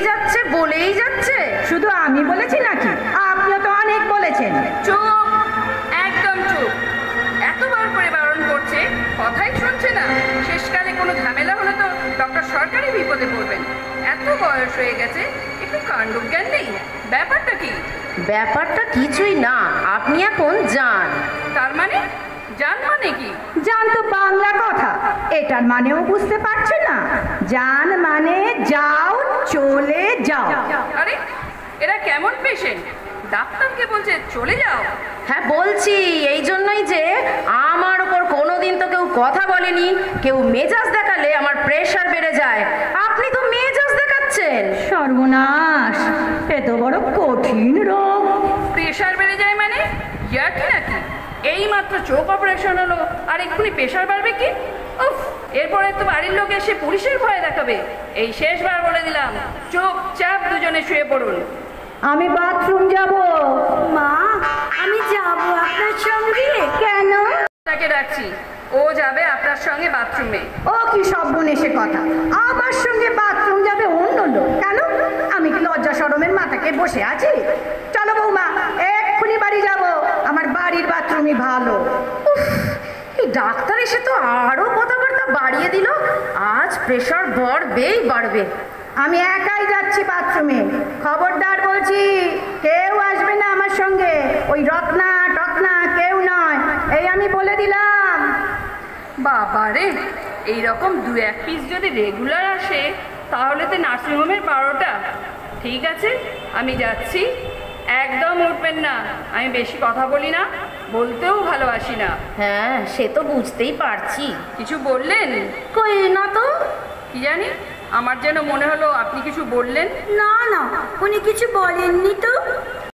যাচ্ছে বলেই যাচ্ছে। শুধু আমি বলেছি নাকি, আপনিও তো অনেক বলেছেন। চুপ, একদম চুপ। এতবার করে বারণ করছে, কথাই শুনছে না। শেষকালে কোনো ঝামেলা হলে তো ডক্টর সরকারই বিপদে পড়বেন। এত বয়স হয়ে গেছে, একটু কাণ্ডজ্ঞান নেই। ব্যাপারটা কি? ব্যাপারটা কিছুই না, আপনি এখন যান। তার মানে? যান মানে কি? জান তো বাংলা কথা, এটার মানেও বুঝতে পারছেন না? জান মানে যাও, চলে যাও। আরে এরা কেমন পেশেন্ট? ডাক্তারকে বলছে চলে যাও। হ্যাঁ বলছি, এই জন্যই যে আমার উপর কোনোদিন তো কেউ কথা বলেনি। কেউ মেজাজ দেখালে আমার প্রেশার বেড়ে যায়, আপনি তো মেজাজ দেখাচ্ছেন। সর্বনাশ, এত বড় কঠিন রোগ। প্রেশার বেড়ে যায় মানে? ইয়ার্কি নাকি? এই মাত্র চোখ অপারেশন হলো, আর এক্ষুনি প্রেশার বাড়বে কি? উফ, এরপরে তো বাড়ির লোক এসে পুলিশের ভয় দেখাবে। এই শেষবার বলে দিলাম, চোখ চাপ দুজনে শুয়ে পড়ুন। আমি বাথরুম যাব। মা, আমি যাব আপনার সঙ্গে। কেন? তাকে ডাকছি, ও যাবে আপনার সঙ্গে বাথরুমে। ও কি সর্বনেশে কথা, আমার সঙ্গে বাথরুম যাবে অন্য লোক? কেন? আমি কি লজ্জা শরমের মাথাকে বসে আছি? চলো বৌমা, এক্ষুনি বাড়ি যাব। আমার বাড়ির বাথরুমই ভালো। এই ডাক্তার এসে তো আরো কথাবার্তা বাড়িয়ে দিল। আজ প্রেশার বাড়বেই বাড়বে। আমি একাই যাচ্ছি বাথরুমে, খবরদার বলছি, কেউ আসবে না আমার সঙ্গে। ওই রত্না টত্না কেউ নয়, এই আমি বলে দিলাম। বাবারে, এইরকম দু এক পিস যদি রেগুলার আসে তাহলে তো নার্সিংহোমের 12টা। ঠিক আছে, আমি যাচ্ছি। একদম উঠবেন না, আমি বেশি কথা বলি না, বলতেও ভালোবাসি না। হ্যাঁ সে তো বুঝতেই পারছি। কিছু বললেন? কই না তো। কি জানি, আমার যেন মনে হলো আপনি কিছু বললেন। না না, উনি কিছু বলেননি তো।